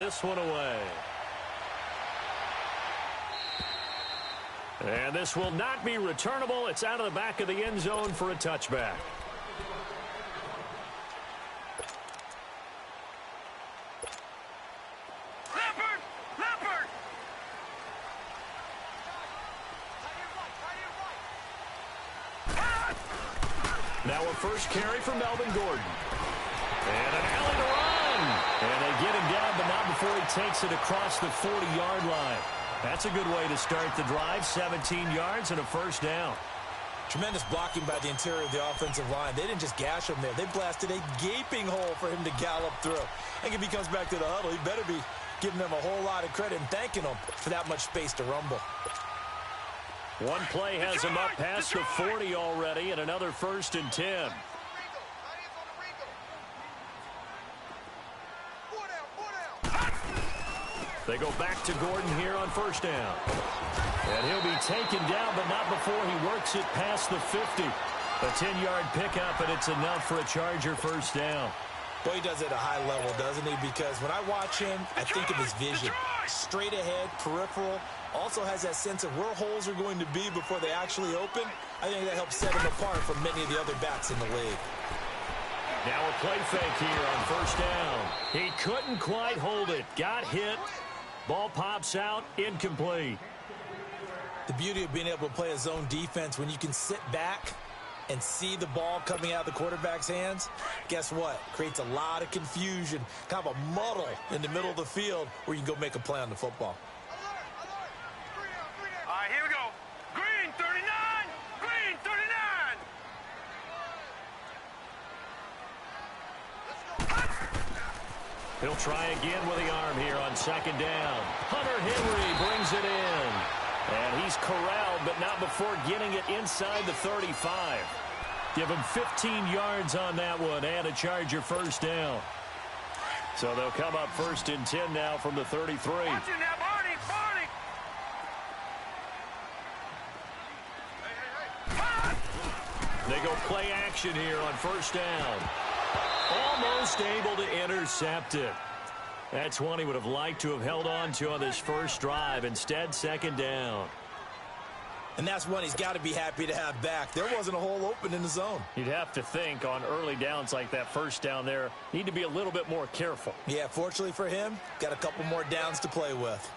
This one away. And this will not be returnable. It's out of the back of the end zone for a touchback. Now a first carry for Melvin Gordon. And an alley to run. And they get him down, but not before he takes it across the 40-yard line. That's a good way to start the drive. 17 yards and a first down. Tremendous blocking by the interior of the offensive line. They didn't just gash him there. They blasted a gaping hole for him to gallop through. I think if he comes back to the huddle, he better be giving them a whole lot of credit and thanking them for that much space to rumble. One play has him up past the 40 already, and another 1st and 10. They go back to Gordon here on 1st down. And he'll be taken down, but not before he works it past the 50. A 10-yard pickup, and it's enough for a Charger 1st down. Boy, he does it at a high level, doesn't he? Because when I watch him, I think of his vision. Straight ahead, peripheral. Also has that sense of where holes are going to be before they actually open. I think that helps set him apart from many of the other backs in the league. Now a play fake here on 1st down. He couldn't quite hold it. Got hit. Ball pops out. Incomplete. The beauty of being able to play a zone defense when you can sit back and see the ball coming out of the quarterback's hands, guess what? Creates a lot of confusion, kind of a muddle in the middle of the field where you can go make a play on the football. All right, here we go. Green 39, green 39. He'll try again with the arm here on 2nd down. Hunter Henry brings it in. And he's corralled, but not before getting it inside the 35. Give him 15 yards on that one and a Charger 1st down. So they'll come up 1st and 10 now from the 33. Watch it now, Barney, Barney. They go play action here on 1st down. Almost able to intercept it. That's one he would have liked to have held on to on this first drive. Instead, 2nd down. And that's one he's got to be happy to have back. There wasn't a hole open in the zone. You'd have to think on early downs like that 1st down there, need to be a little bit more careful. Yeah, fortunately for him, got a couple more downs to play with.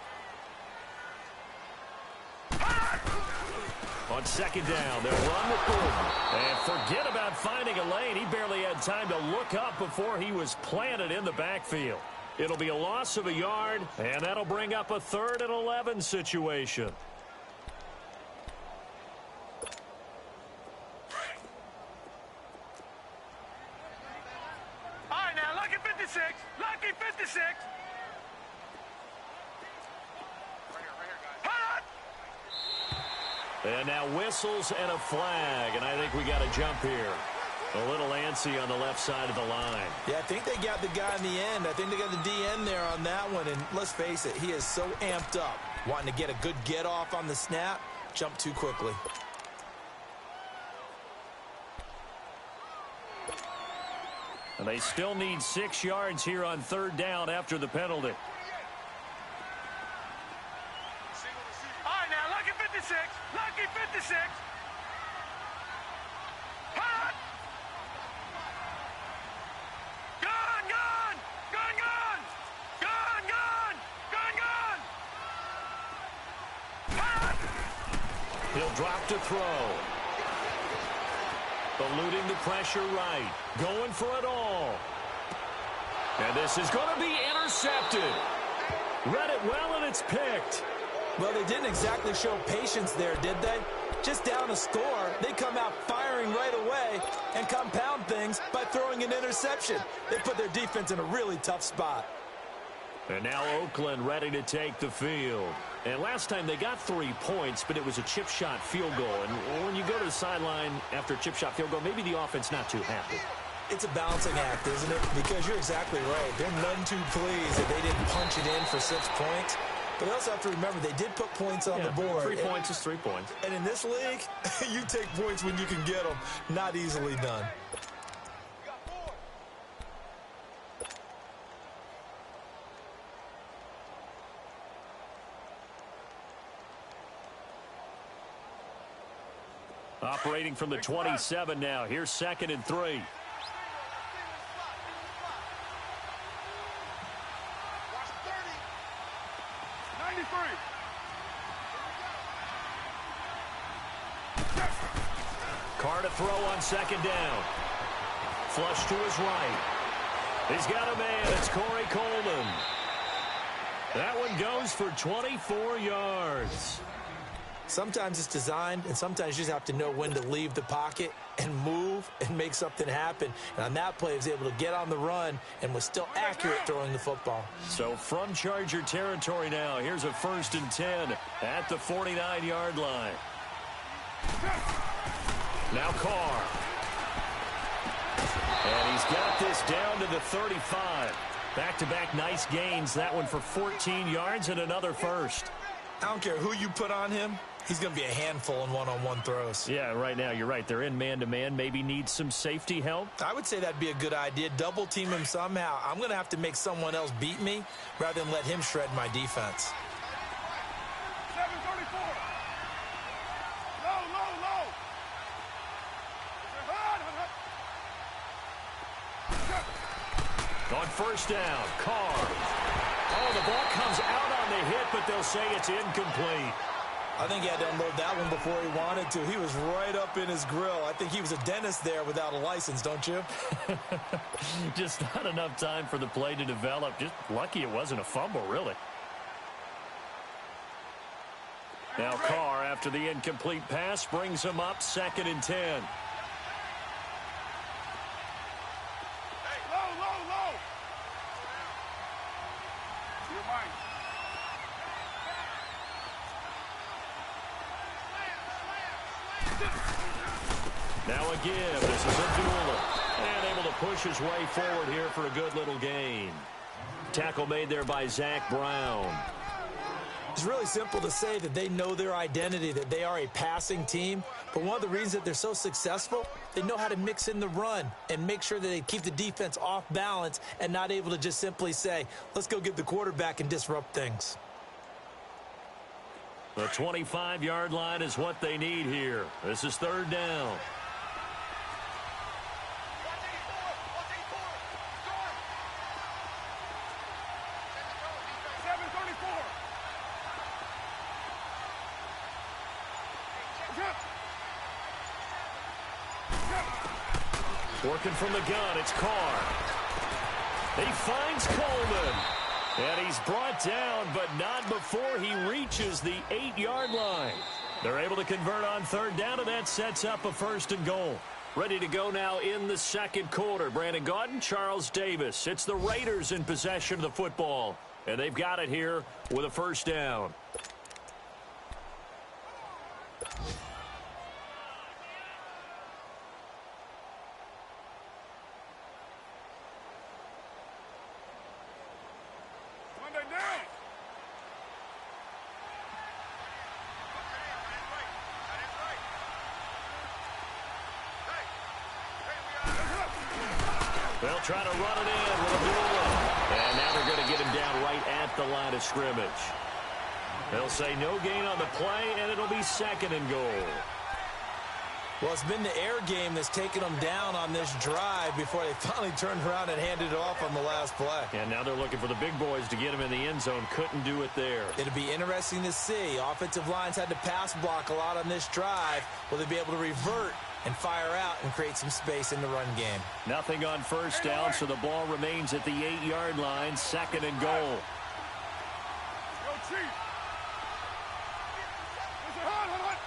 On 2nd down, they'll run with Gordon. And forget about finding a lane. He barely had time to look up before he was planted in the backfield. It'll be a loss of a yard, and that'll bring up a 3rd and 11 situation. All right, now, lucky 56. Lucky 56. And now whistles and a flag, and I think we got a jump here. A little antsy on the left side of the line. Yeah, I think they got the guy in the end. I think they got the DN there on that one. And let's face it, he is so amped up, wanting to get a good get off on the snap, jump too quickly. And they still need 6 yards here on 3rd down after the penalty. All right, now, lucky 56. Lucky 56. Hot. Gone, gone. Gone, gone. Gone, gone. Gone, gone. Hot. He'll drop to throw. Eluding the pressure right. Going for it all. And this is going to be intercepted. Read it well, and it's picked. Well, they didn't exactly show patience there, did they? Just down a score, they come out firing right away and compound things by throwing an interception. They put their defense in a really tough spot. And now Oakland ready to take the field. And last time they got 3 points, but it was a chip shot field goal. And when you go to the sideline after a chip shot field goal, maybe the offense not too happy. It's a balancing act, isn't it? Because you're exactly right. They're none too pleased that they didn't punch it in for 6 points. But they also have to remember they did put points on the board. 3 points is 3 points. And in this league, you take points when you can get them. Not easily done. Operating from the 27 now. Here's 2nd and 3. 93. Carr to throw on 2nd down. Flush to his right. He's got a man. It's Corey Coleman. That one goes for 24 yards. Sometimes it's designed, and sometimes you just have to know when to leave the pocket and move and make something happen. And on that play, he was able to get on the run and was still accurate throwing the football. So from Charger territory now, here's a 1st and 10 at the 49-yard line. Now Carr. And he's got this down to the 35. Back-to-back nice gains. That one for 14 yards and another 1st. I don't care who you put on him. He's going to be a handful in one-on-one throws. Yeah, right now, you're right. They're in man-to-man. Maybe need some safety help. I would say that'd be a good idea. Double team him somehow. I'm going to have to make someone else beat me rather than let him shred my defense. 734. Low. On 1st down, Carr. Oh, the ball comes out on the hit, but they'll say it's incomplete. I think he had to unload that one before he wanted to. He was right up in his grill. I think he was a dentist there without a license, don't you? Just not enough time for the play to develop. Just lucky it wasn't a fumble, really. Now Carr, after the incomplete pass, brings him up 2nd and 10. Low. You're mine. Now again, this is Abdullah. And able to push his way forward here for a good little gain. Tackle made there by Zach Brown. It's really simple to say that they know their identity, that they are a passing team. But one of the reasons that they're so successful, they know how to mix in the run and make sure that they keep the defense off balance and not able to just simply say, let's go get the quarterback and disrupt things. The 25-yard line is what they need here. This is 3rd down. Working from the gun, it's Carr. He finds Coleman. And he's brought down, but not before he reaches the 8-yard line. They're able to convert on 3rd down, and that sets up a 1st and goal. Ready to go now in the 2nd quarter. Brandon Gaudin, Charles Davis. It's the Raiders in possession of the football. And they've got it here with a 1st down. They'll try to run it in with Abdullah. And now they're going to get him down right at the line of scrimmage. They'll say no gain on the play, and it'll be 2nd and goal. Well, it's been the air game that's taken them down on this drive before they finally turned around and handed it off on the last play. And now they're looking for the big boys to get him in the end zone. Couldn't do it there. It'll be interesting to see. Offensive lines had to pass block a lot on this drive. Will they be able to revert and fire out and create some space in the run game? Nothing on 1st down, so the ball remains at the 8-yard line. 2nd and goal. Go, Chief. Hot.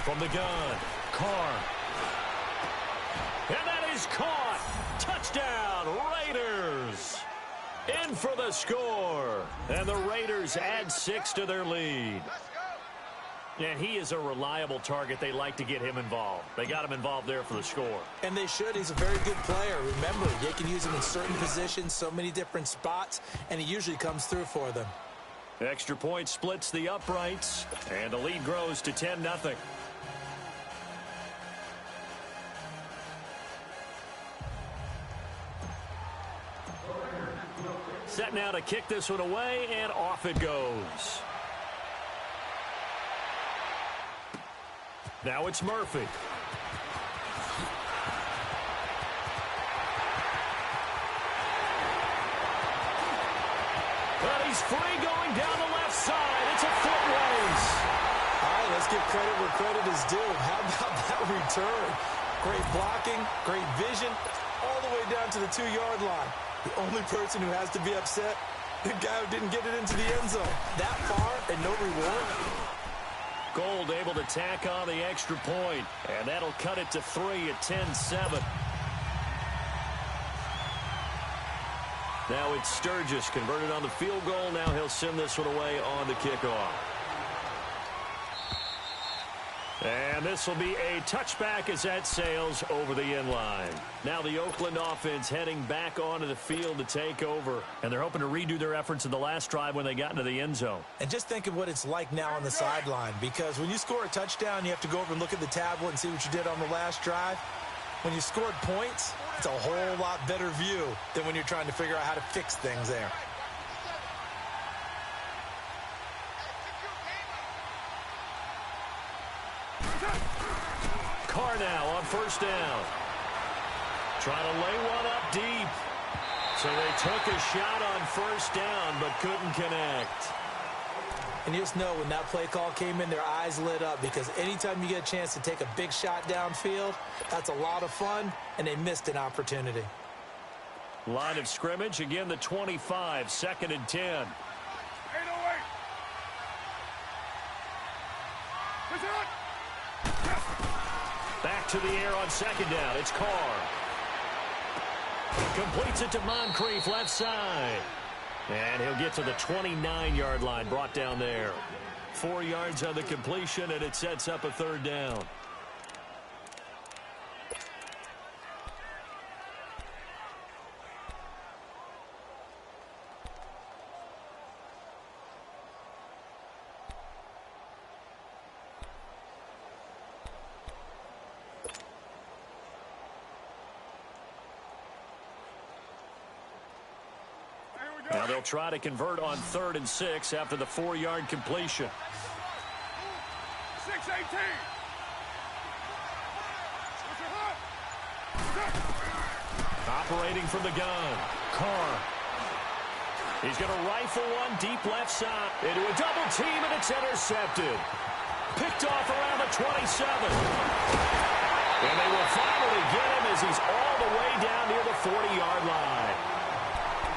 From the gun, Carr. And that is caught. Touchdown, Raiders. In for the score. And the Raiders add 6 to their lead. And he is a reliable target. They like to get him involved. They got him involved there for the score. And they should. He's a very good player. Remember, they can use him in certain positions, so many different spots, and he usually comes through for them. Extra point splits the uprights, and the lead grows to 10-0. Set now to kick this one away, and off it goes. Now it's Murphy. But he's free going down the left side. It's a foot race. All right, let's give credit where credit is due. How about that return? Great blocking, great vision, all the way down to the 2-yard line. The only person who has to be upset, the guy who didn't get it into the end zone. That far and no reward. Gold able to tack on the extra point, and that'll cut it to 3 at 10-7. Now it's Sturgis converted on the field goal. Now he'll send this one away on the kickoff. And this will be a touchback as that sails over the end line. Now the Oakland offense heading back onto the field to take over. And they're hoping to redo their efforts in the last drive when they got into the end zone. And just think of what it's like now on the sideline. Because when you score a touchdown, you have to go over and look at the tablet and see what you did on the last drive. When you scored points, it's a whole lot better view than when you're trying to figure out how to fix things there. Carr now on first down. Trying to lay one up deep. So they took a shot on first down but couldn't connect. And you just know when that play call came in, their eyes lit up because anytime you get a chance to take a big shot downfield, that's a lot of fun, and they missed an opportunity. Line of scrimmage, again the 25, 2nd and 10. Back to the air on 2nd down. It's Carr. Completes it to Moncrief, left side. And he'll get to the 29-yard line, brought down there. 4 yards on the completion, and it sets up a 3rd down. Now they'll try to convert on 3rd and 6 after the 4-yard completion. 6-18. Operating from the gun, Carr. He's going to rifle one deep left side into a double team, and it's intercepted. Picked off around the 27. And they will finally get him as he's all the way down near the 40-yard line.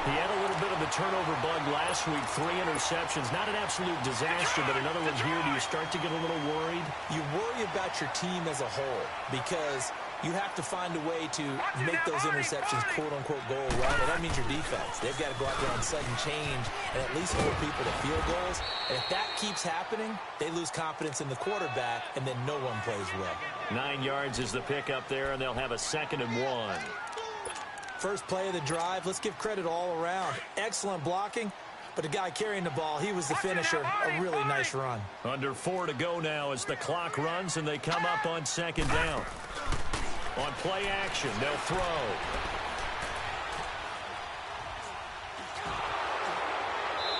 He had a little bit of the turnover bug last week, 3 interceptions. Not an absolute disaster, but another one here. Do you start to get a little worried? You worry about your team as a whole because you have to find a way to make those interceptions quote-unquote go away. And that means your defense. They've got to go out there on sudden change and at least hold people to field goals. And if that keeps happening, they lose confidence in the quarterback, and then no one plays well. 9 yards is the pick up there, and they'll have a 2nd and 1. First play of the drive, let's give credit all around. Excellent blocking, but the guy carrying the ball, he was the finisher. A really nice run. Under 4 to go now as the clock runs, and they come up on 2nd down. On play action, they'll throw.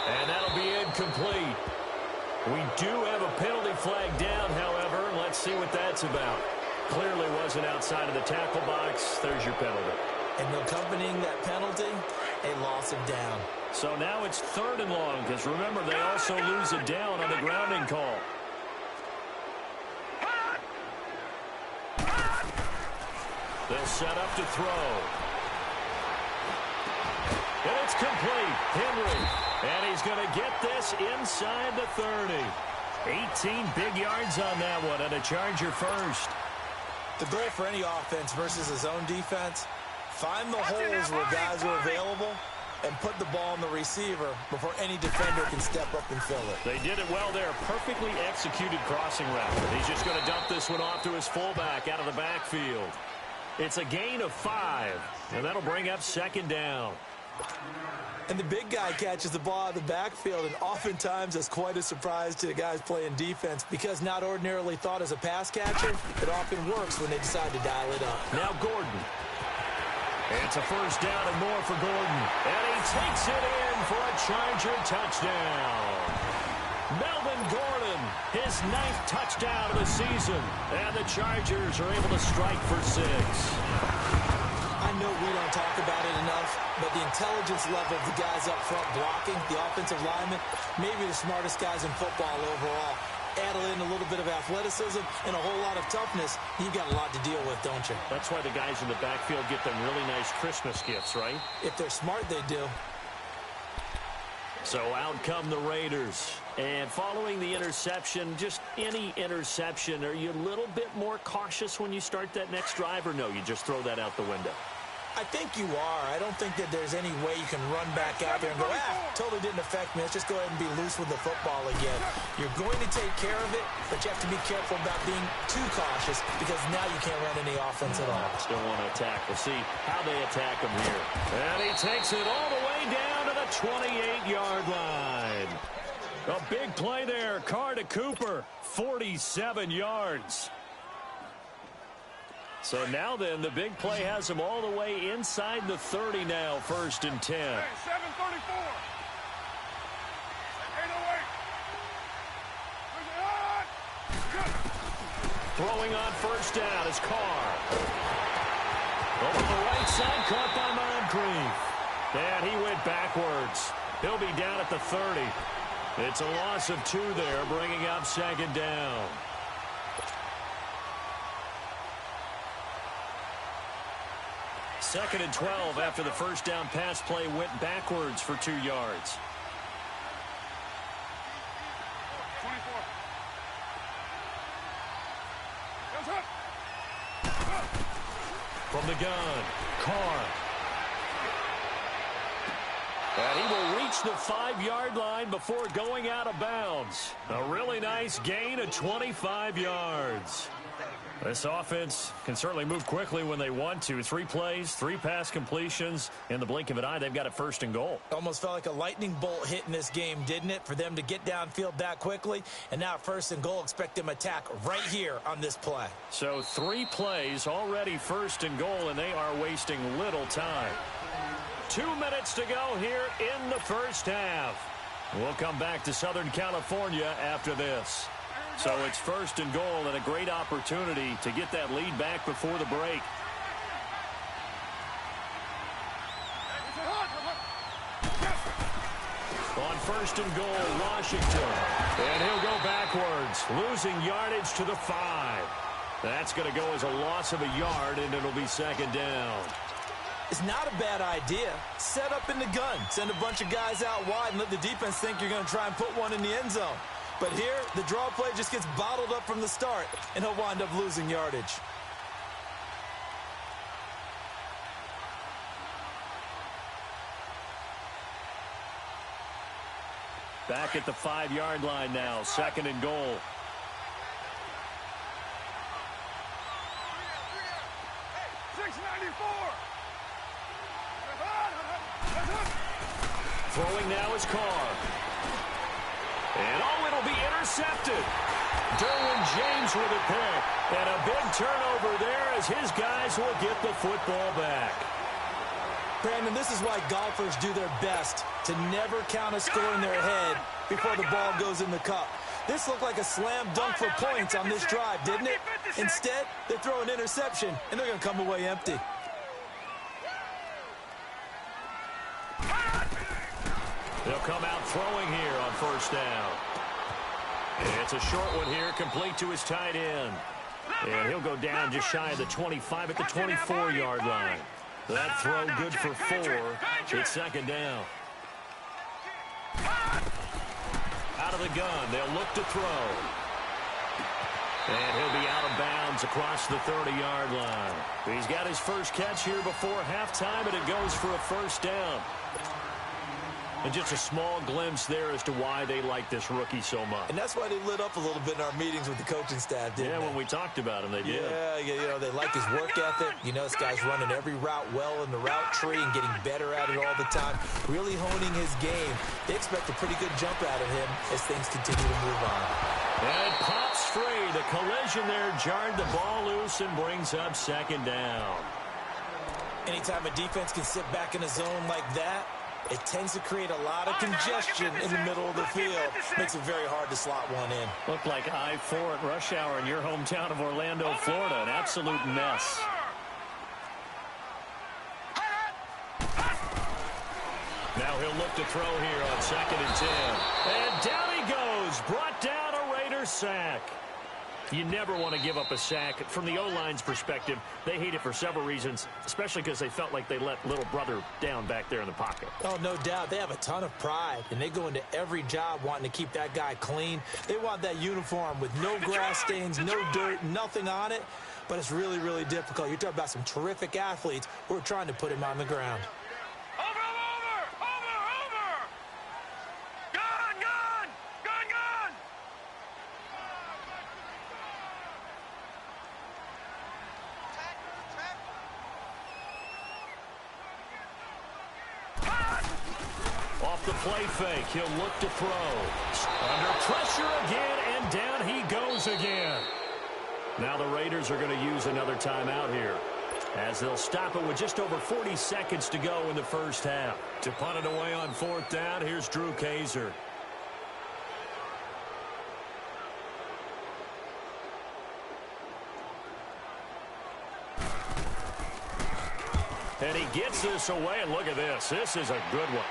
And that'll be incomplete. We do have a penalty flag down, however. Let's see what that's about. Clearly wasn't outside of the tackle box. There's your penalty. And accompanying that penalty, a loss of down. So now it's 3rd and long, because remember, they also lose a down on the grounding call. They'll set up to throw. And it's complete. Henry. And he's going to get this inside the 30. 18 big yards on that one, and a Charger first. The goal for any offense versus his own defense, find the holes where guys are available and put the ball on the receiver before any defender can step up and fill it. They did it well there. Perfectly executed crossing route. He's just going to dump this one off to his fullback out of the backfield. It's a gain of 5, and that'll bring up 2nd down. And the big guy catches the ball out of the backfield, and oftentimes that's quite a surprise to the guys playing defense because not ordinarily thought as a pass catcher, it often works when they decide to dial it up. Now Gordon. It's a 1st down and more for Gordon. And he takes it in for a Charger touchdown. Melvin Gordon his 9th touchdown of the season. And the Chargers are able to strike for 6. I know we don't talk about it enough, but the intelligence level of the guys up front blocking, the offensive linemen, maybe the smartest guys in football overall. Add in a little bit of athleticism and a whole lot of toughness, you've got a lot to deal with, don't you? That's why the guys in the backfield get them really nice Christmas gifts, right? If they're smart, they do. So out come the Raiders. And following the interception, just any interception, are you a little bit more cautious when you start that next drive, or no, you just throw that out the window? I think you are. I don't think that there's any way you can run back out there and go, totally didn't affect me. Let's just go ahead and be loose with the football again. You're going to take care of it, but you have to be careful about being too cautious because now you can't run any offense at all. Still want to attack. We'll see how they attack him here. And he takes it all the way down to the 28-yard line. A big play there. Carr to Cooper, 47 yards. So now then, the big play has him all the way inside the 30 now, 1st and 10. Hey, 7:34. Hey, no way. Throwing on 1st down is Carr. Over the right side, caught by Moncrief. And he went backwards. He'll be down at the 30. It's a loss of 2 there, bringing up 2nd down. Second and 12 after the 1st down pass play went backwards for 2 yards. 24. From the gun, Carr. And he will reach the 5-yard line before going out of bounds. A really nice gain of 25 yards. This offense can certainly move quickly when they want to. 3 plays, 3 pass completions. In the blink of an eye, they've got it 1st and goal. Almost felt like a lightning bolt hit in this game, didn't it? For them to get downfield that quickly. And now 1st and goal, expect them to attack right here on this play. So 3 plays, already 1st and goal, and they are wasting little time. 2 minutes to go here in the 1st half. We'll come back to Southern California after this. So it's 1st and goal and a great opportunity to get that lead back before the break. On 1st and goal, Washington. And he'll go backwards, losing yardage to the 5. That's going to go as a loss of a yard, and it'll be 2nd down. It's not a bad idea. Set up in the gun. Send a bunch of guys out wide and let the defense think you're going to try and put one in the end zone. But here, the draw play just gets bottled up from the start, and he'll wind up losing yardage. Back at the 5-yard line now, 2nd and goal. Throwing now is Carr. And it'll be intercepted. Derwin James with a pick. And a big turnover there as his guys will get the football back. Brandon, this is why golfers do their best to never count a score in their head before the ball goes in the cup. This looked like a slam dunk for points on this drive, didn't it? Instead, they throw an interception, and they're going to come away empty. They'll come out throwing here on 1st down. It's a short one here, complete to his tight end. And he'll go down just shy of the 25 at the 24-yard line. That throw good for 4. It's 2nd down. Out of the gun, they'll look to throw. And he'll be out of bounds across the 30-yard line. He's got his first catch here before halftime, and it goes for a 1st down. And just a small glimpse there as to why they like this rookie so much. And that's why they lit up a little bit in our meetings with the coaching staff, didn't they? Yeah, when we talked about him, they did. Yeah, they like his work ethic. You know, this guy's running every route well in the route tree and getting better at it all the time, really honing his game. They expect a pretty good jump out of him as things continue to move on. And it pops free. The collision there jarred the ball loose and brings up 2nd down. Anytime a defense can sit back in a zone like that, It tends to create a lot of congestion in the middle of the field. Makes it very hard to slot one in. Looked like I-4 at rush hour in your hometown of Orlando, Florida. An absolute mess. Now he'll look to throw here on 2nd and 10. And down he goes. Brought down a Raiders sack. You never want to give up a sack. From the O-line's perspective, they hate it for several reasons, especially because they felt like they let little brother down back there in the pocket. Oh, no doubt. They have a ton of pride, and they go into every job wanting to keep that guy clean. They want that uniform with no grass stains, no dirt, nothing on it. But it's really, really difficult. You're talking about some terrific athletes who are trying to put him on the ground. Off the play fake, he'll look to throw. Under pressure again, and down he goes again. Now the Raiders are going to use another timeout here, as they'll stop it with just over 40 seconds to go in the first half. To punt it away on 4th down, here's Drew Kaiser. And he gets this away, and look at this. This is a good one.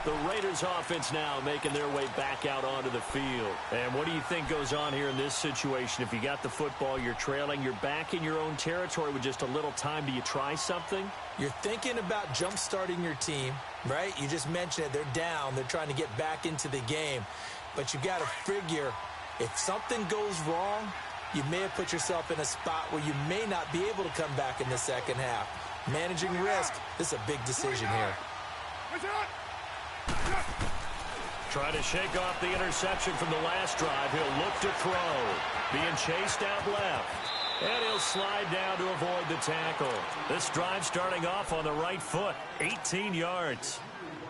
The Raiders offense now making their way back out onto the field. And what do you think goes on here in this situation? If you got the football, you're trailing, you're back in your own territory with just a little time. Do you try something? You're thinking about jump-starting your team, right? You just mentioned it. They're down. They're trying to get back into the game. But you got to figure, if something goes wrong, you may have put yourself in a spot where you may not be able to come back in the second half. Managing risk, this is a big decision here. Try to shake off the interception from the last drive. He'll look to throw. Being chased out left. And he'll slide down to avoid the tackle. This drive starting off on the right foot. 18 yards.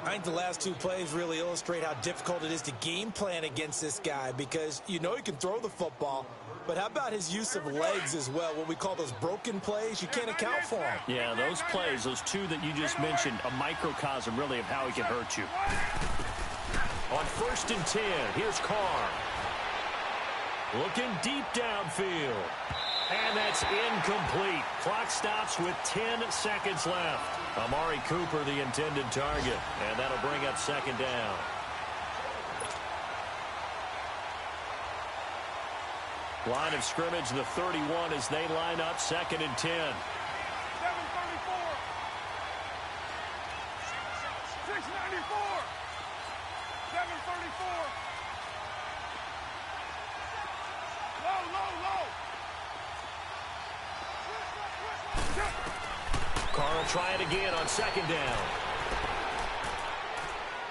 I think the last two plays really illustrate how difficult it is to game plan against this guy, because you know he can throw the football, but how about his use of legs as well? What we call those broken plays, you can't account for them. Yeah, those plays, those two that you just mentioned, a microcosm really of how he can hurt you. On 1st and 10, here's Carr. Looking deep downfield. And that's incomplete. Clock stops with 10 seconds left. Amari Cooper, the intended target. And that'll bring up 2nd down. Line of scrimmage, the 31, as they line up 2nd and 10. 7:34. 6:94. 7:34. Low. Carr will try it again on 2nd down.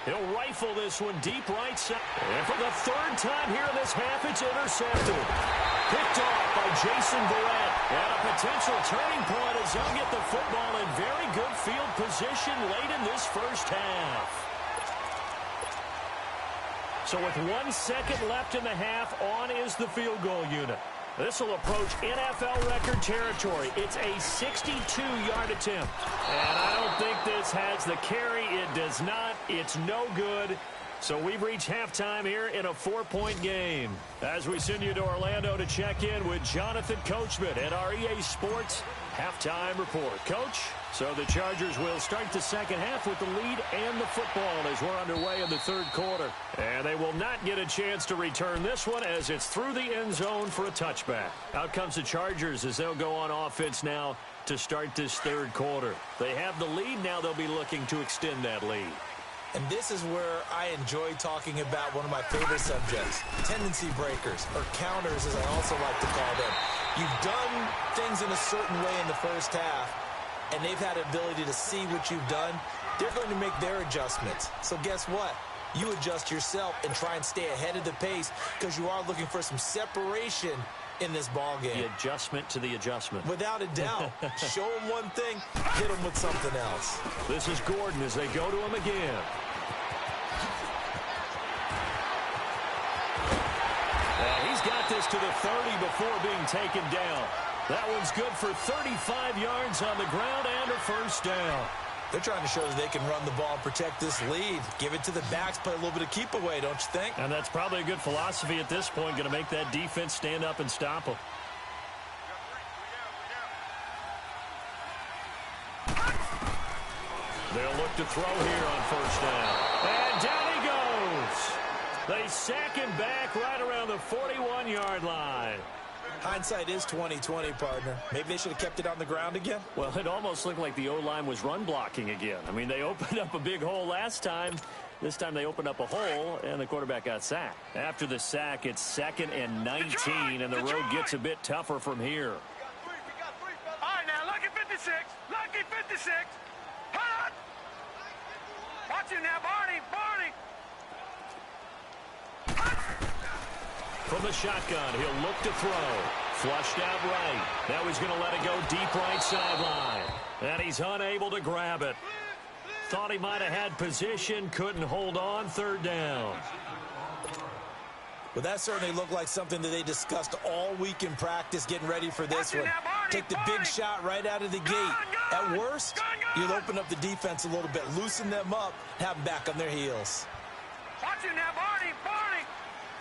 He'll rifle this one deep right side. And for the 3rd time here in this half, it's intercepted. Picked off by Jason Barrett. And a potential turning point as they'll get the football in very good field position late in this first half. So with 1 second left in the half, on is the field goal unit. This will approach NFL record territory. It's a 62-yard attempt. And I don't think this has the carry. It does not. It's no good. So we've reached halftime here in a 4-point game. As we send you to Orlando to check in with Jonathan Coachman at our EA Sports Halftime Report. Coach, so the Chargers will start the second half with the lead and the football as we're underway in the 3rd quarter. And they will not get a chance to return this one as it's through the end zone for a touchback. Out comes the Chargers as they'll go on offense now to start this 3rd quarter. They have the lead. Now they'll be looking to extend that lead. And this is where I enjoy talking about one of my favorite subjects, tendency breakers, or counters as I also like to call them. You've done things in a certain way in the first half, and they've had the ability to see what you've done. They're going to make their adjustments. So guess what? You adjust yourself and try and stay ahead of the pace, because you are looking for some separation in this ball game. The adjustment to the adjustment. Without a doubt. Show them one thing, hit them with something else. This is Gordon as they go to him again. And he's got this to the 30 before being taken down. That one's good for 35 yards on the ground and a first down. They're trying to show that they can run the ball and protect this lead. Give it to the backs, play a little bit of keep away, don't you think? And that's probably a good philosophy at this point, going to make that defense stand up and stop them. They'll look to throw here on first down. And down he goes. They sack him back right around the 41-yard line. Hindsight is 20/20, partner. Maybe they should have kept it on the ground again. Well, it almost looked like the O-line was run blocking again. I mean, they opened up a big hole last time. This time they opened up a hole, and the quarterback got sacked. After the sack, it's 2nd and 19, and the road gets a bit tougher from here. All right, now, lucky 56. Lucky 56. Hot! Watch him now, Barney. Barney. From the shotgun, he'll look to throw. Flushed out right. Now he's going to let it go deep right sideline. And he's unable to grab it. Thought he might have had position, couldn't hold on, 3rd down. Well, that certainly looked like something that they discussed all week in practice, getting ready for this one. Take the big shot right out of the gate. At worst, you'll open up the defense a little bit, loosen them up, have them back on their heels. Watch him now, Barney. Barney.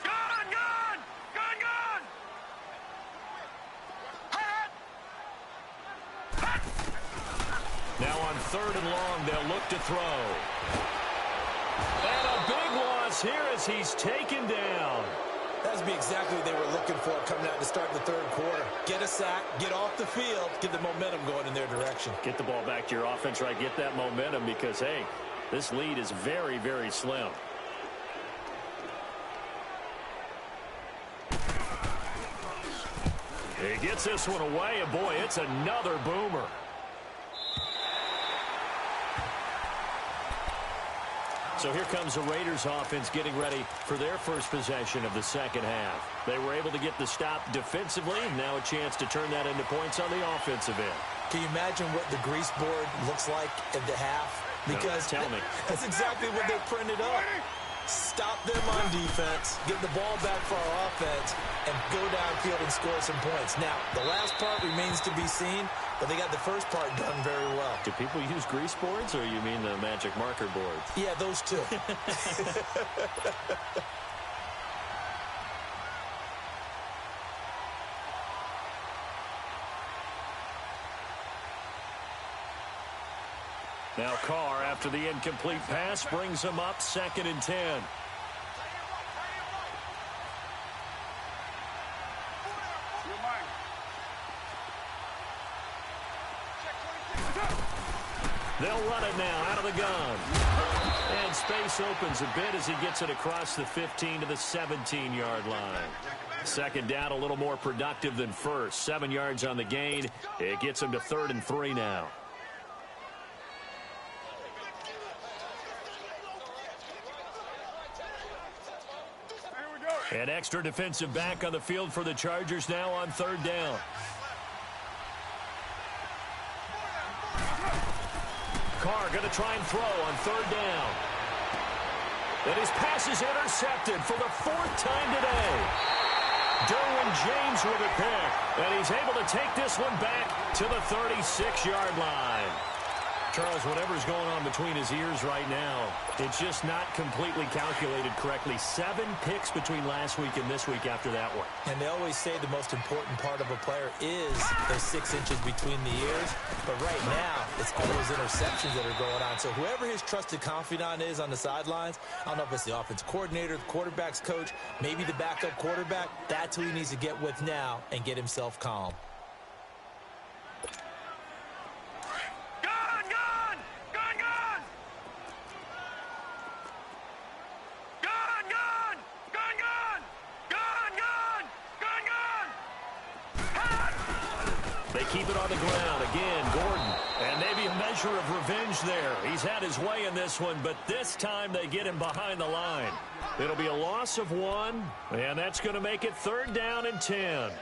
Gun, gun. Gun, gun. Hot. Hot. Now on 3rd and long, they'll look to throw. And a big loss here as he's taken down. That'd be exactly what they were looking for coming out to start the 3rd quarter. Get a sack, get off the field, get the momentum going in their direction. Get the ball back to your offense, right? Get that momentum because, hey, this lead is very, very slim. He gets this one away, and boy, it's another boomer. So here comes the Raiders offense getting ready for their first possession of the 2nd half. They were able to get the stop defensively. Now a chance to turn that into points on the offensive end. Can you imagine what the grease board looks like at the half? Because no, tell me. That's exactly what they printed up. Stop them on defense, get the ball back for our offense, and go downfield and score some points. Now, the last part remains to be seen, but they got the first part done very well. Do people use grease boards, or you mean the magic marker boards? Yeah, those two. Now Carr, after the incomplete pass, brings him up 2nd and 10. They'll run it now out of the gun. And space opens a bit as he gets it across the 15 to the 17-yard line. 2nd down, a little more productive than first. 7 yards on the gain. It gets him to 3rd and 3 now. An extra defensive back on the field for the Chargers now on 3rd down. Carr going to try and throw on 3rd down. And his pass is intercepted for the 4th time today. Derwin James with a pick. And he's able to take this one back to the 36-yard line. Charles, whatever's going on between his ears right now, it's just not completely calculated correctly. 7 picks between last week and this week after that one. And they always say the most important part of a player is those 6 inches between the ears. But right now, it's all those interceptions that are going on. So whoever his trusted confidant is on the sidelines, I don't know if it's the offense coordinator, the quarterback's coach, maybe the backup quarterback, that's who he needs to get with now and get himself calm. They keep it on the ground. Again, Gordon. And maybe a measure of revenge there. He's had his way in this one, but this time they get him behind the line. It'll be a loss of 1, and that's going to make it 3rd down and 10.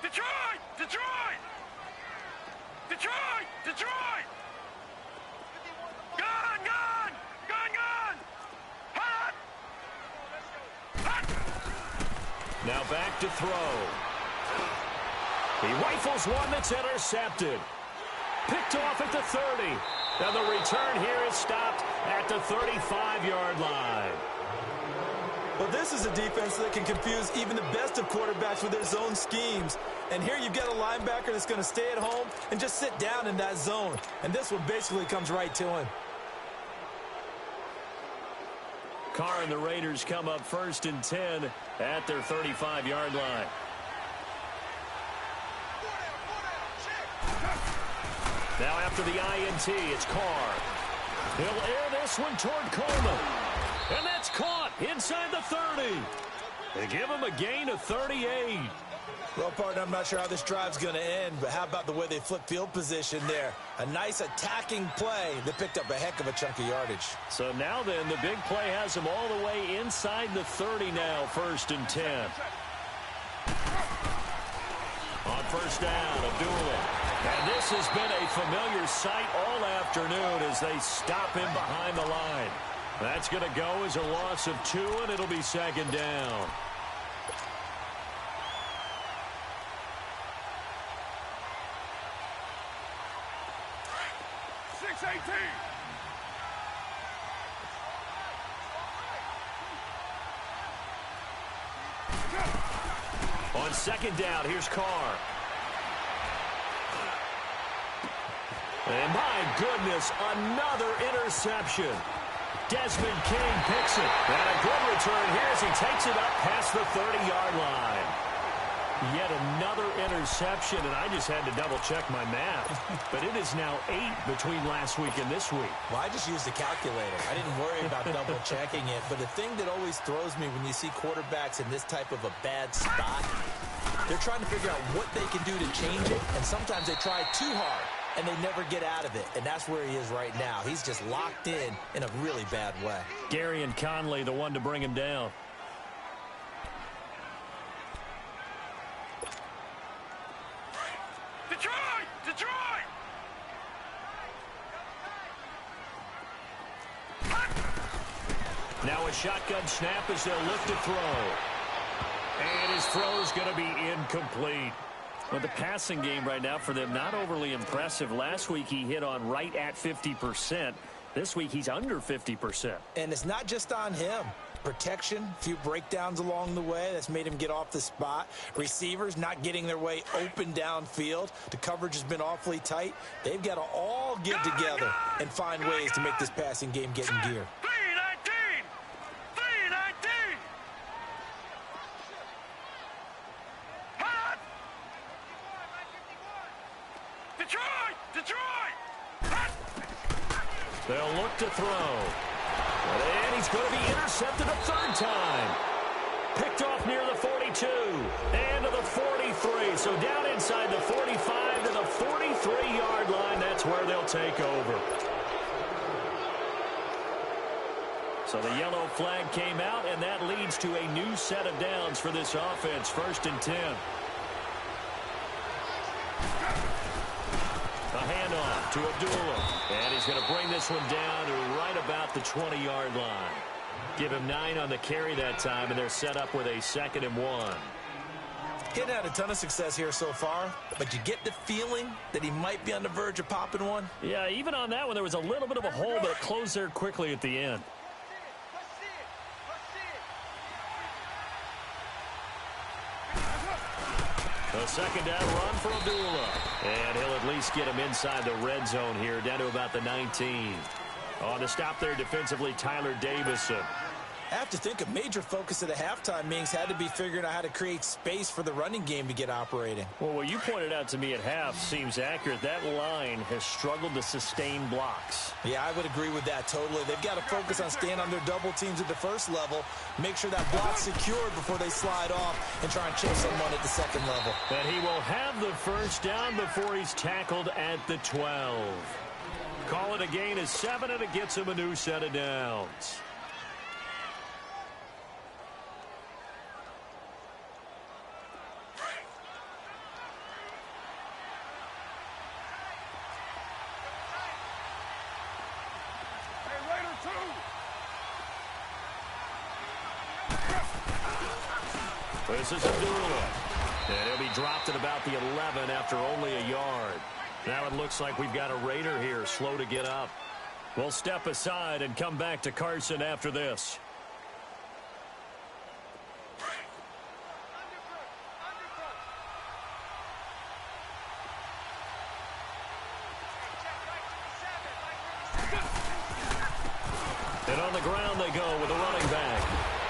Detroit! Detroit! Detroit! Detroit! Gun! Gun! Gun! Gun! Hot! Now back to throw. He rifles one that's intercepted. Picked off at the 30. And the return here is stopped at the 35-yard line. Well, this is a defense that can confuse even the best of quarterbacks with their zone schemes. And here you've got a linebacker that's going to stay at home and just sit down in that zone. And this one basically comes right to him. Carr and the Raiders come up 1st and 10 at their 35-yard line. Now after the INT, it's Carr. He'll air this one toward Coleman. And that's caught inside the 30. They give him a gain of 38. Well, partner, I'm not sure how this drive's going to end, but how about the way they flip field position there? A nice attacking play that picked up a heck of a chunk of yardage. So now then, the big play has him all the way inside the 30 now, 1st and 10. On 1st down, Abdullah. And this has been a familiar sight all afternoon as they stop him behind the line. That's going to go as a loss of 2, and it'll be 2nd down. On 2nd down, here's Carr. And my goodness, another interception. Desmond King picks it. And a good return here as he takes it up past the 30-yard line. Yet another interception, and I just had to double-check my math. But it is now 8 between last week and this week. Well, I just used a calculator. I didn't worry about double-checking it. But the thing that always throws me when you see quarterbacks in this type of a bad spot, they're trying to figure out what they can do to change it, and sometimes they try too hard, and they never get out of it. And that's where he is right now. He's just locked in a really bad way. Gary and Conley, the one to bring him down. Detroit! Detroit! Now a shotgun snap as they'll look to throw. And his throw's going to be incomplete. Well, the passing game right now for them, not overly impressive. Last week he hit on right at 50%. This week he's under 50%. And it's not just on him. Protection, a few breakdowns along the way. That's made him get off the spot. Receivers not getting their way open downfield. The coverage has been awfully tight. They've got to all get together and find ways to make this passing game get in gear. 319! 319! Hot! Detroit! Detroit! Hot! They'll look to throw. And he's going to be intercepted a 3rd time. Picked off near the 42 and to the 43. So down inside the 45 to the 43-yard line. That's where they'll take over. So the yellow flag came out, and that leads to a new set of downs for this offense. 1st and 10. A handoff to Abdullah. And he's going to bring this one down to right about the 20-yard line. Give him 9 on the carry that time, and they're set up with a 2nd and 1. Getting had a ton of success here so far, but you get the feeling that he might be on the verge of popping one? Yeah, even on that one, there was a little bit of a hole, but it closed there quickly at the end. A 2nd down run for Abdullah. And he'll at least get him inside the red zone here, down to about the 19. On the stop there defensively, Tyler Davison. I have to think a major focus of the halftime meetings had to be figuring out how to create space for the running game to get operating. Well, what you pointed out to me at half seems accurate. That line has struggled to sustain blocks. Yeah, I would agree with that totally. They've got to focus on staying on their double teams at the 1st level, make sure that block's secured before they slide off and try and chase someone at the 2nd level. And he will have the 1st down before he's tackled at the 12. Call it a gain of 7, and it gets him a new set of downs. This is Abdullah. And he'll be dropped at about the 11 after only a yard. Now it looks like we've got a Raider here, slow to get up. We'll step aside and come back to Carson after this. And on the ground they go with a running back.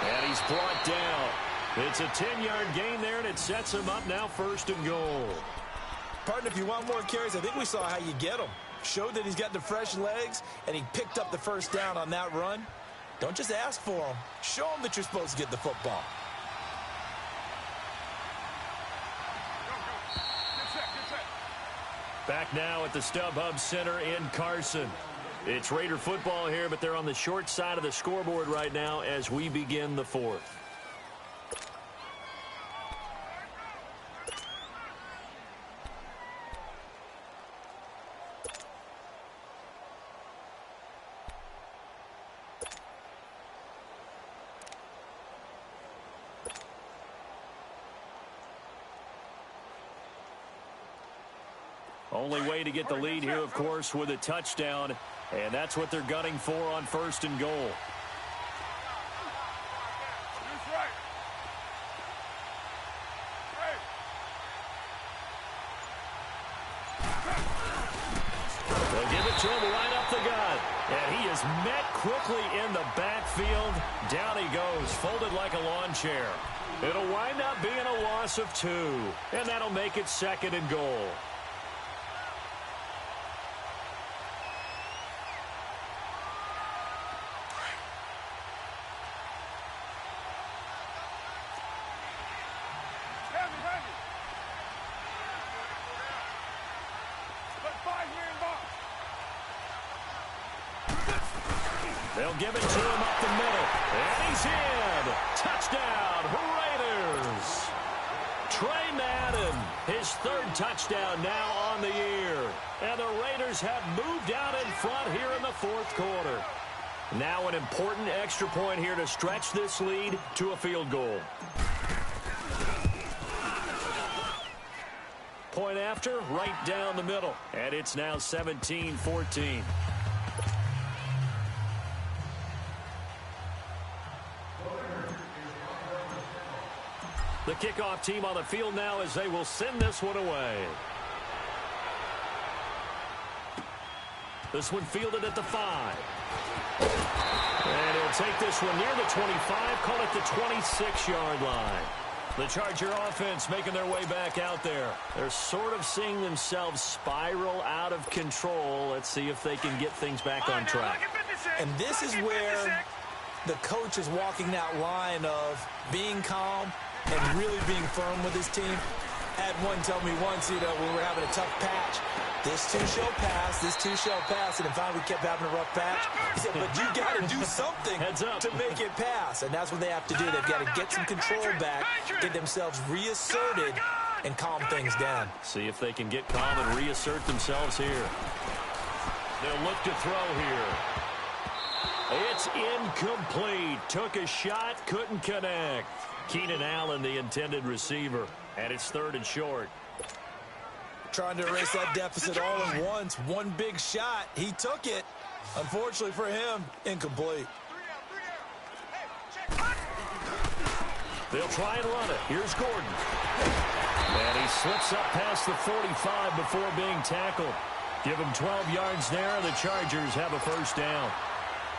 And he's brought down. It's a 10-yard gain there, and it sets him up now 1st and goal. Partner, if you want more carries, I think we saw how you get them. Showed that he's got the fresh legs, and he picked up the first down on that run. Don't just ask for them. Show them that you're supposed to get the football. Back now at the StubHub Center in Carson. It's Raider football here, but they're on the short side of the scoreboard right now as we begin the 4th. Only way to get the lead here, of course, with a touchdown. And that's what they're gunning for on 1st and goal. They'll give it to him right up the gut. And he is met quickly in the backfield. Down he goes, folded like a lawn chair. It'll wind up being a loss of 2. And that'll make it 2nd and goal. They'll give it to him up the middle. And he's in. Touchdown, Raiders. Trey Madden, his 3rd touchdown now on the year. And the Raiders have moved out in front here in the 4th quarter. Now an important extra point here to stretch this lead to a field goal. Point after, right down the middle. And it's now 17-14. The kickoff team on the field now as they will send this one away. This one fielded at the 5. And he'll take this one near the 25, call it the 26-yard line. The Charger offense making their way back out there. They're sort of seeing themselves spiral out of control. Let's see if they can get things back on track. And this is where the coach is walking that line of being calm and really being firm with his team. Had one tell me once, when we were having a tough patch, this too shall pass, this too shall pass. And finally we kept having a rough patch. He said, but you got to do something to make it pass. And that's what they have to do. They've got to get some control back, get themselves reasserted, and calm things down. See if they can get calm and reassert themselves here. They'll look to throw here. It's incomplete. Took a shot, couldn't connect. Keenan Allen, the intended receiver. And it's 3rd and short. Trying to erase that deficit all at once. One big shot. He took it. Unfortunately for him, incomplete. They'll try and run it. Here's Gordon. And he slips up past the 45 before being tackled. Give him 12 yards there. The Chargers have a 1st down.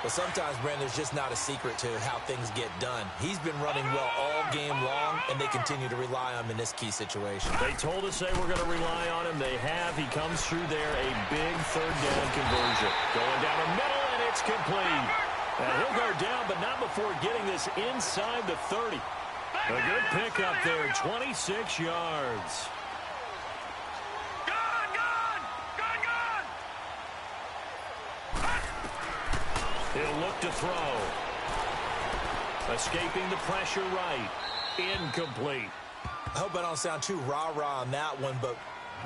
Well, sometimes, Brandon, there's just not a secret to how things get done. He's been running well all game long, and they continue to rely on him in this key situation. They told us they were going to rely on him. They have. He comes through there, a big 3rd down conversion. Going down the middle, and it's complete. And he'll go down, but not before getting this inside the 30. A good pickup there, 26 yards. He'll look to throw. Escaping the pressure right. Incomplete. I hope I don't sound too rah-rah on that one, but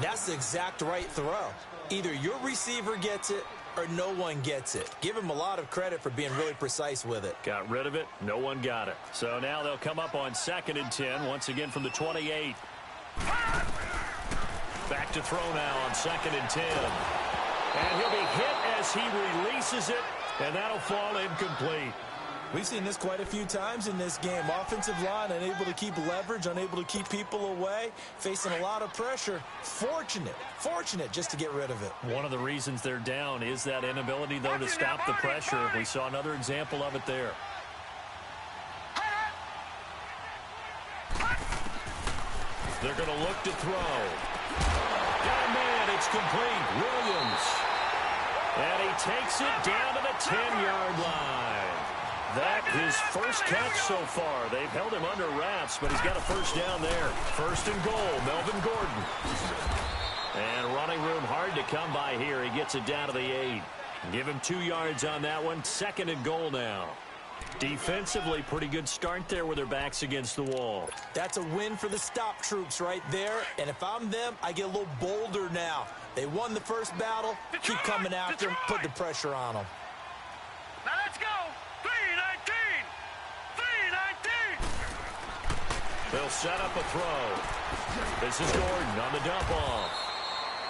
that's the exact right throw. Either your receiver gets it or no one gets it. Give him a lot of credit for being really precise with it. Got rid of it. No one got it. So now they'll come up on 2nd and 10, once again from the 28. Back to throw now on 2nd and 10. And he'll be hit as he releases it, and that'll fall incomplete. We've seen this quite a few times in this game. Offensive line unable to keep leverage, unable to keep people away, facing a lot of pressure. Fortunate just to get rid of it. One of the reasons they're down is that inability, though, to stop the pressure. We saw another example of it there. They're going to look to throw. Got a man. It's complete. Williams. And he takes it down to the 10-yard line. That his first catch so far. They've held him under wraps, but he's got a first down there. 1st and goal, Melvin Gordon. And running room hard to come by here. He gets it down to the 8. Give him 2 yards on that one. 2nd and goal now. Defensively, pretty good start there with their backs against the wall. That's a win for the stop troops right there. And if I'm them, I get a little bolder now. They won the first battle. Keep coming after them. Put the pressure on them. Now let's go. 3-19. 3-19. They'll set up a throw. This is Gordon on the dump off.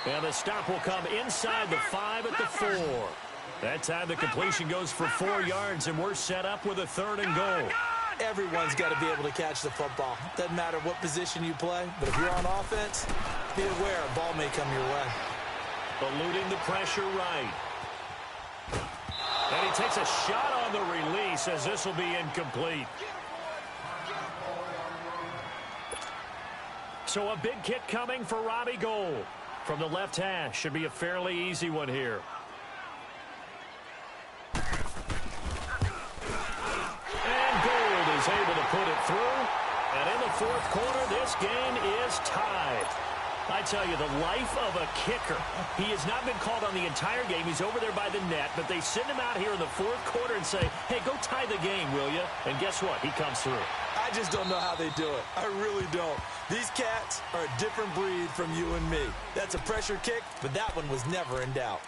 And the stop will come inside the 5 at the 4. That time the completion goes for 4 yards, and we're set up with a 3rd and goal. Everyone's got to be able to catch the football. Doesn't matter what position you play, but if you're on offense, be aware a ball may come your way. Eluding the pressure right. And he takes a shot on the release as this will be incomplete. So a big kick coming for Robbie Gould. From the left hash, should be a fairly easy one here. Is able to put it through, and in the 4th quarter, this game is tied. I tell you, the life of a kicker. He has not been called on the entire game. He's over there by the net, but they send him out here in the 4th quarter and say, hey, go tie the game, will you? And guess what? He comes through. I just don't know how they do it. I really don't. These cats are a different breed from you and me. That's a pressure kick, but that one was never in doubt.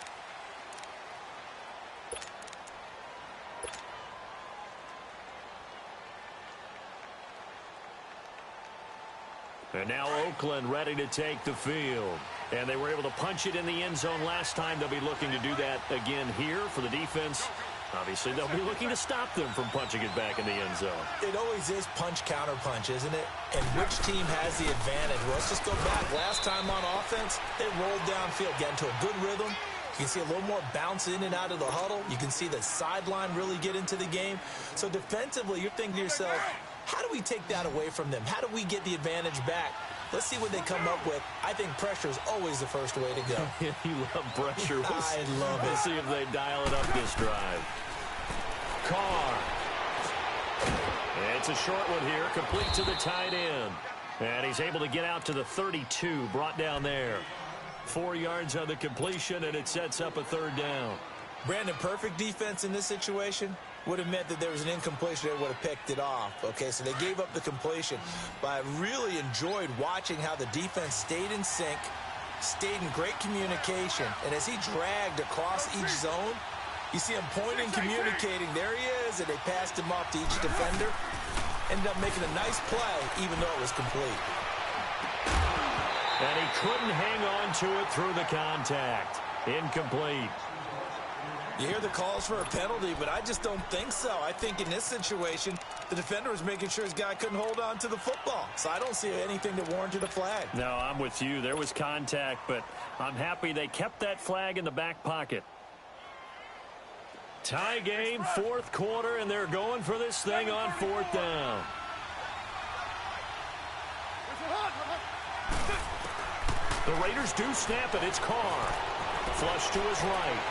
And now Oakland ready to take the field. And they were able to punch it in the end zone last time. They'll be looking to do that again here for the defense. Obviously, they'll be looking to stop them from punching it back in the end zone. It always is punch-counter-punch, isn't it? And which team has the advantage? Well, let's just go back. Last time on offense, they rolled downfield, got into a good rhythm. You can see a little more bounce in and out of the huddle. You can see the sideline really get into the game. So defensively, you're thinking to yourself, how do we take that away from them? How do we get the advantage back? Let's see what they come up with. I think pressure is always the first way to go. You love pressure. I love it. We'll see if they dial it up this drive. Carr. And it's a short one here, complete to the tight end. And he's able to get out to the 32, brought down there. 4 yards on the completion, and it sets up a 3rd down. Brandon, perfect defense in this situation would have meant that there was an incompletion. They would have picked it off. Okay, so they gave up the completion. But I really enjoyed watching how the defense stayed in sync, stayed in great communication. And as he dragged across each zone, you see him pointing, communicating. There he is, and they passed him off to each defender. Ended up making a nice play, even though it was complete. And he couldn't hang on to it through the contact. Incomplete. You hear the calls for a penalty, but I just don't think so. I think in this situation, the defender was making sure his guy couldn't hold on to the football. So I don't see anything that warranted a flag. No, I'm with you. There was contact, but I'm happy they kept that flag in the back pocket. Tie game, 4th quarter, and they're going for this thing on 4th down. The Raiders do snap it. It's Carr. Flush to his right.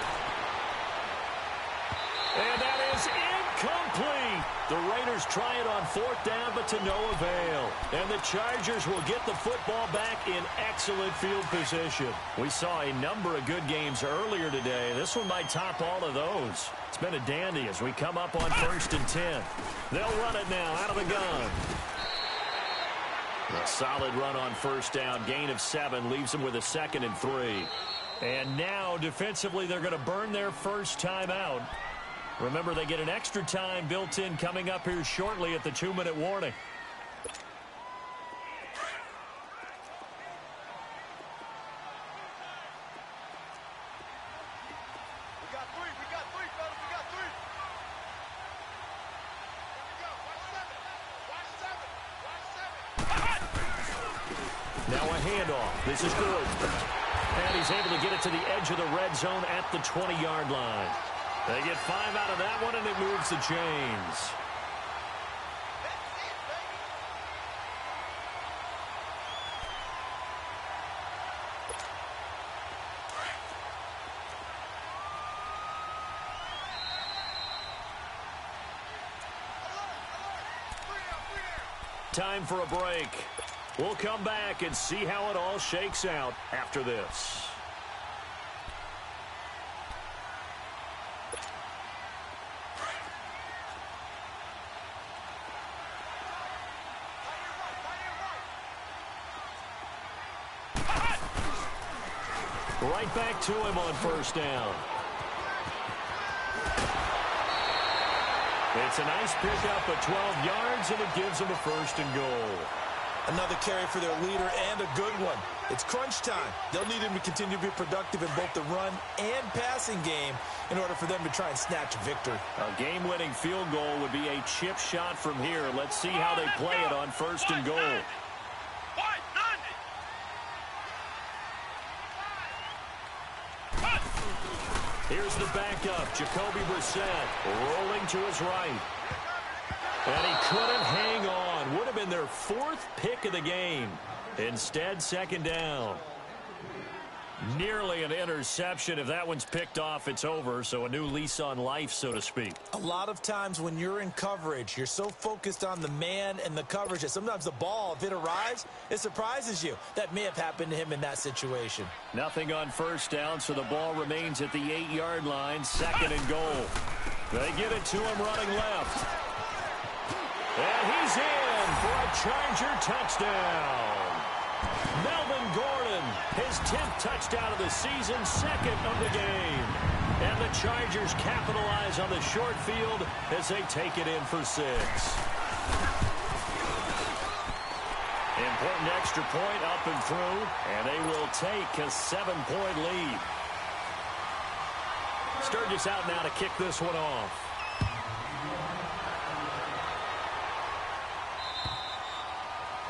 And that is incomplete. The Raiders try it on 4th down, but to no avail. And the Chargers will get the football back in excellent field position. We saw a number of good games earlier today. This one might top all of those. It's been a dandy as we come up on 1st and 10. They'll run it now out of the gun. A solid run on 1st down. Gain of 7 leaves them with a 2nd and 3. And now, defensively, they're going to burn their first timeout. Remember, they get an extra time built in coming up here shortly at the 2-minute warning. Now a handoff. This is good. And he's able to get it to the edge of the red zone at the 20-yard line. They get 5 out of that one, and it moves the chains. Time for a break. We'll come back and see how it all shakes out after this. Right back to him on first down. It's a nice pickup of 12 yards, and it gives them a 1st and goal. Another carry for their leader, and a good one. It's crunch time. They'll need him to continue to be productive in both the run and passing game in order for them to try and snatch a victory. A game-winning field goal would be a chip shot from here. Let's see how they play it on 1st and goal. Here's the backup, Jacoby Brissett, rolling to his right. And he couldn't hang on. Would have been their 4th pick of the game. Instead, 2nd down. Nearly an interception. If that one's picked off, it's over. So a new lease on life, so to speak. A lot of times when you're in coverage, you're so focused on the man and the coverage that sometimes the ball, if it arrives, it surprises you. That may have happened to him in that situation. Nothing on 1st down, so the ball remains at the 8-yard line. 2nd and goal. They get it to him running left. And he's in for a Charger touchdown. Melvin Gordon, his 10th touchdown of the season, 2nd of the game. And the Chargers capitalize on the short field as they take it in for 6. Important extra point up and through, and they will take a 7-point lead. Sturgis out now to kick this one off.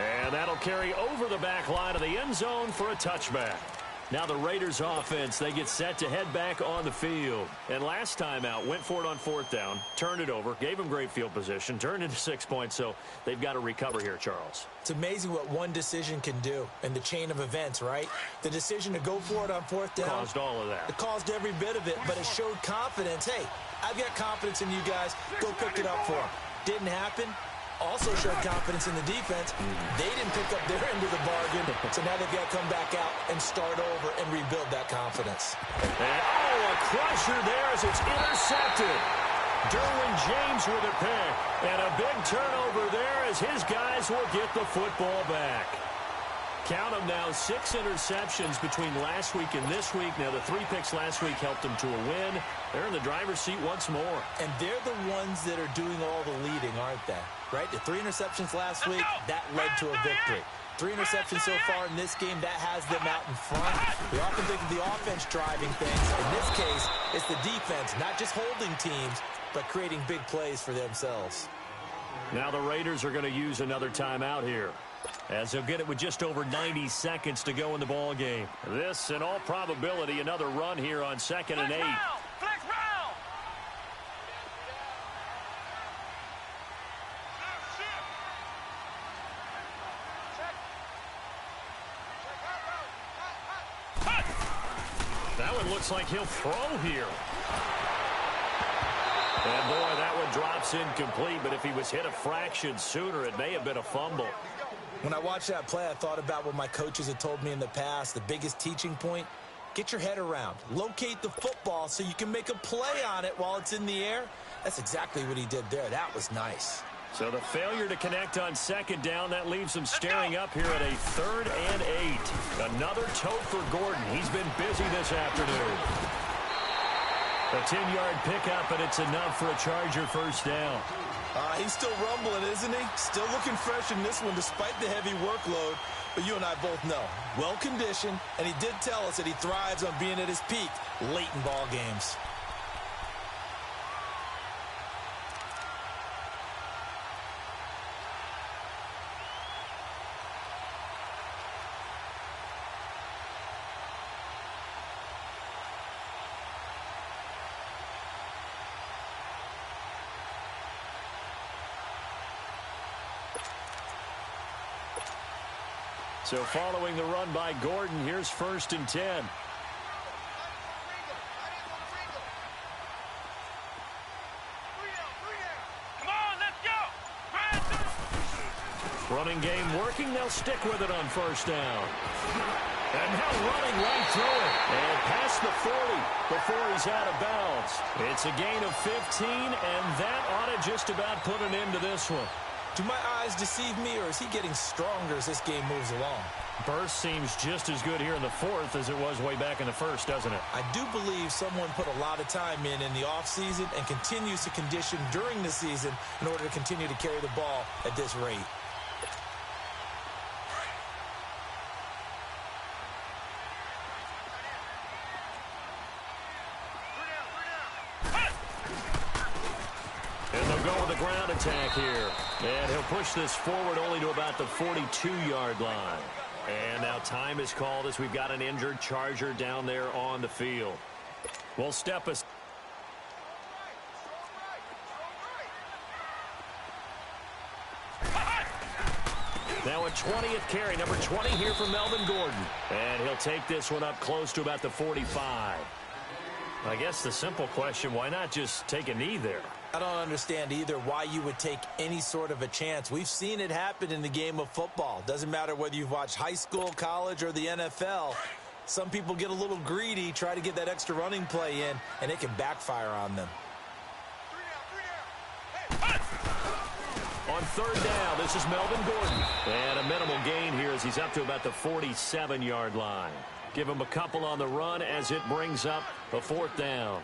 And that'll carry over the back line of the end zone for a touchback. Now the Raiders offense, they get set to head back on the field. And last time out, went for it on 4th down, turned it over, gave them great field position, turned into 6 points, so they've got to recover here, Charles. It's amazing what one decision can do in the chain of events, right? The decision to go for it on 4th down. Caused all of that. It caused every bit of it, but it showed confidence. Hey, I've got confidence in you guys. Go pick it up for them. Didn't happen. Also showed confidence in the defense. They didn't pick up their end of the bargain, so now they've got to come back out and start over and rebuild that confidence. And, a crusher there as it's intercepted. Derwin James with a pick. And a big turnover there as his guys will get the football back. Count them now, 6 interceptions between last week and this week. Now, the 3 picks last week helped them to a win. They're in the driver's seat once more. And they're the ones that are doing all the leading, aren't they? Right? The 3 interceptions last week, that led to a victory. 3 interceptions so far in this game, that has them out in front. We often think of the offense driving things. In this case, it's the defense, not just holding teams, but creating big plays for themselves. Now the Raiders are going to use another timeout here, as they'll get it with just over 90 seconds to go in the ball game. This, in all probability, another run here on 2nd and 8. Flex round. That one looks like he'll throw here. And boy, that one drops incomplete, but if he was hit a fraction sooner, it may have been a fumble. When I watched that play, I thought about what my coaches had told me in the past. The biggest teaching point, get your head around. Locate the football so you can make a play on it while it's in the air. That's exactly what he did there. That was nice. So the failure to connect on second down, that leaves him staring up here at a 3rd and 8. Another tote for Gordon. He's been busy this afternoon. A 10-yard pickup, and it's enough for a Charger first down. He's still rumbling, isn't he? Still looking fresh in this one despite the heavy workload. But you and I both know, well-conditioned, and he did tell us that he thrives on being at his peak late in ball games. So following the run by Gordon, here's 1st and 10. Come on, let's go. Running game working. They'll stick with it on 1st down. And now running right through it. And past the 40 before he's out of bounds. It's a gain of 15, and that ought to just about put an end to this one. Do my eyes deceive me, or is he getting stronger as this game moves along? Burst seems just as good here in the 4th as it was way back in the 1st, doesn't it? I do believe someone put a lot of time in the offseason and continues to condition during the season in order to continue to carry the ball at this rate. And they'll go with a ground attack here. And he'll push this forward only to about the 42-yard line. And now time is called as we've got an injured Charger down there on the field. We'll step us. Now a 20th carry, number 20 here for Melvin Gordon. And he'll take this one up close to about the 45. I guess the simple question, why not just take a knee there? I don't understand either why you would take any sort of a chance. We've seen it happen in the game of football. Doesn't matter whether you've watched high school, college, or the NFL. Some people get a little greedy, try to get that extra running play in, and it can backfire on them. On 3rd down, this is Melvin Gordon. And a minimal gain here as he's up to about the 47-yard line. Give him a couple on the run as it brings up a 4th down.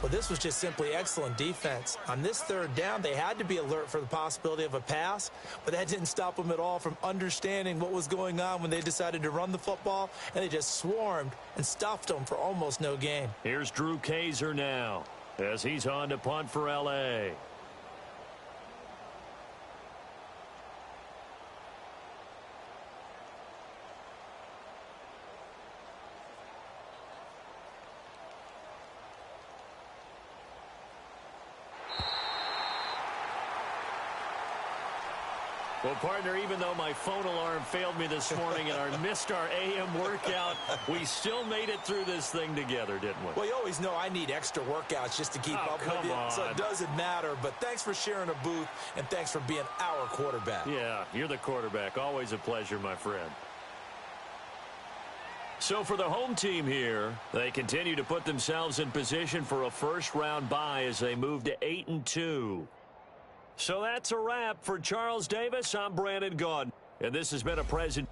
Well, this was just simply excellent defense. On this 3rd down, they had to be alert for the possibility of a pass, but that didn't stop them at all from understanding what was going on when they decided to run the football, and they just swarmed and stuffed them for almost no gain. Here's Drew Kaiser now as he's on to punt for L.A. Well, partner, even though my phone alarm failed me this morning and I missed our AM workout, we still made it through this thing together, didn't we? Well, you always know I need extra workouts just to keep up with you, so it doesn't matter. But thanks for sharing a booth, and thanks for being our quarterback. Yeah, you're the quarterback. Always a pleasure, my friend. So for the home team here, they continue to put themselves in position for a first-round bye as they move to 8-2. So that's a wrap for Charles Davis. I'm Brandon Gaudin, and this has been a present.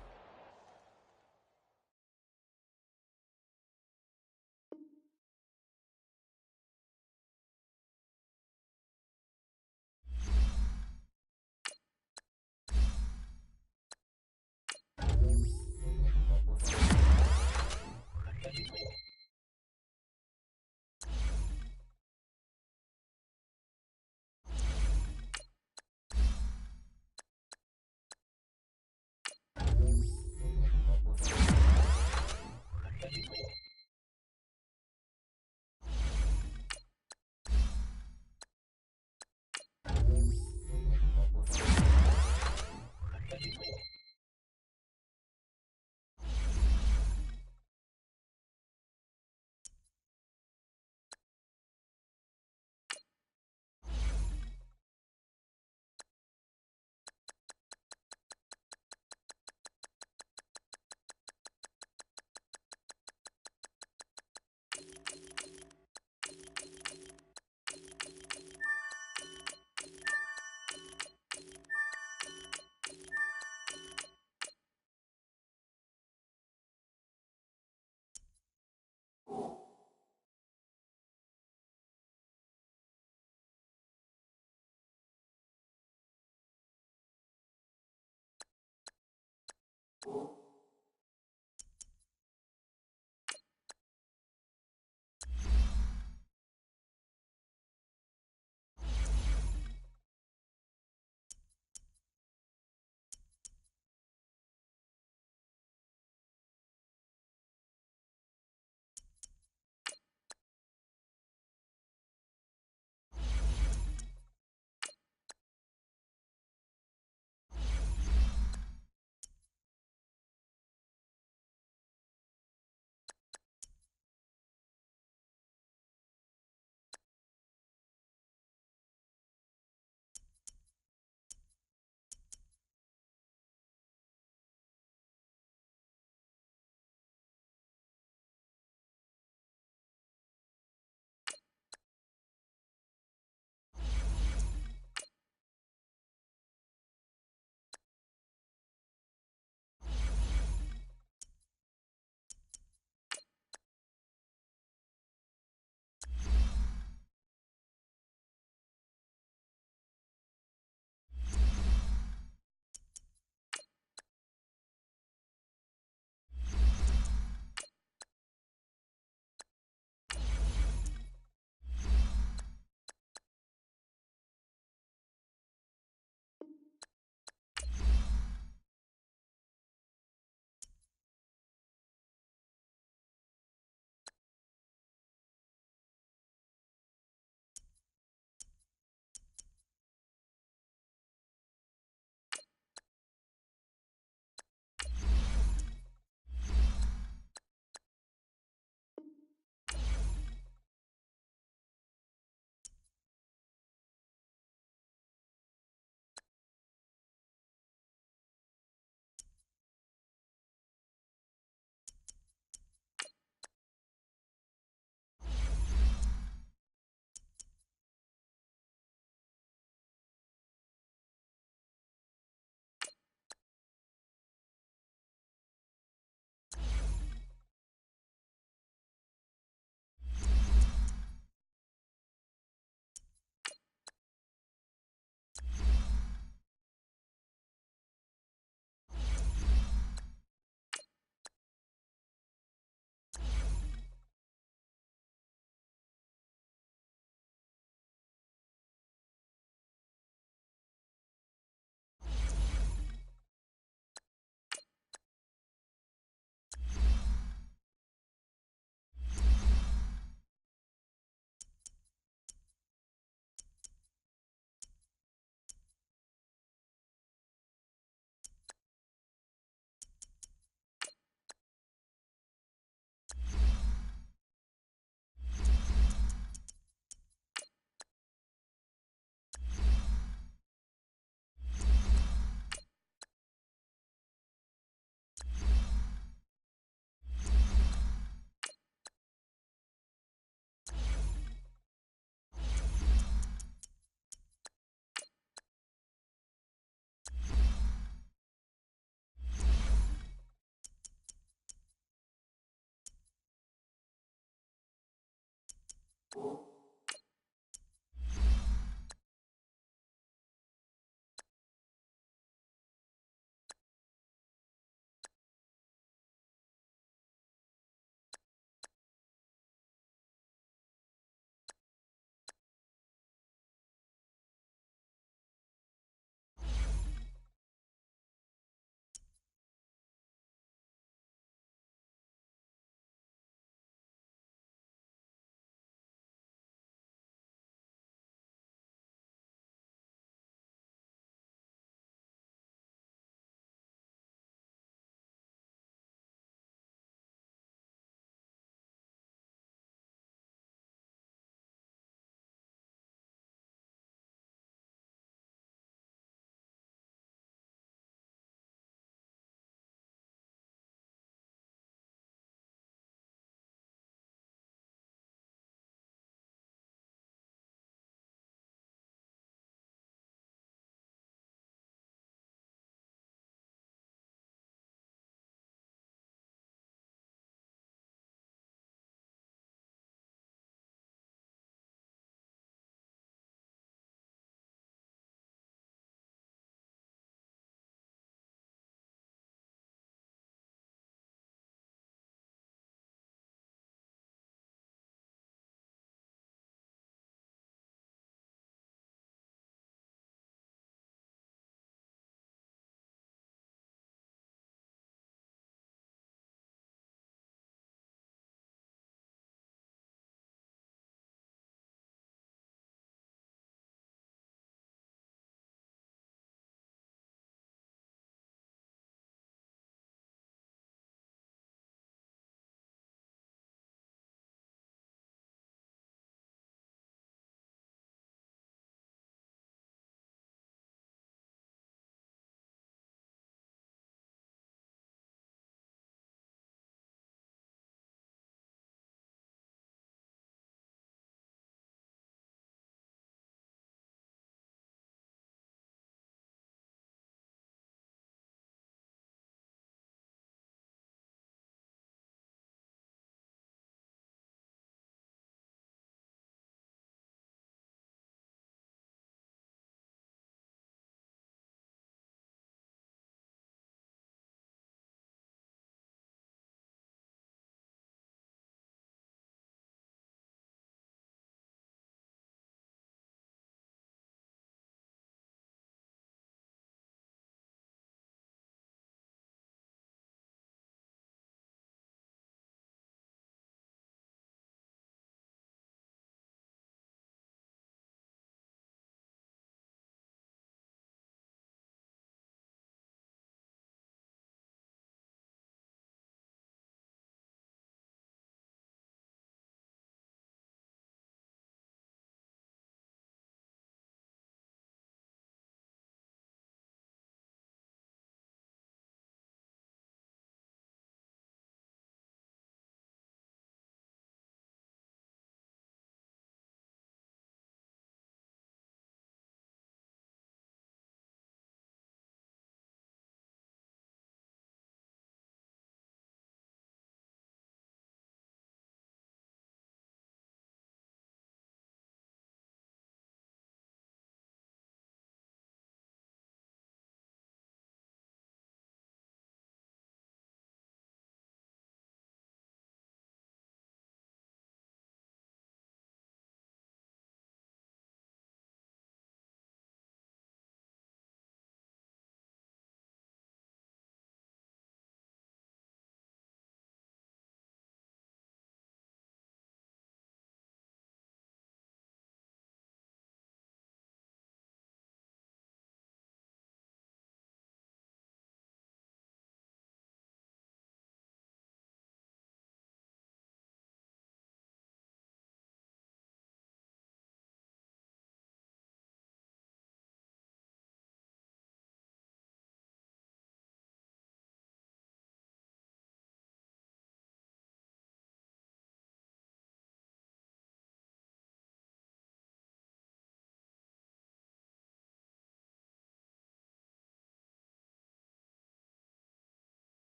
Cool.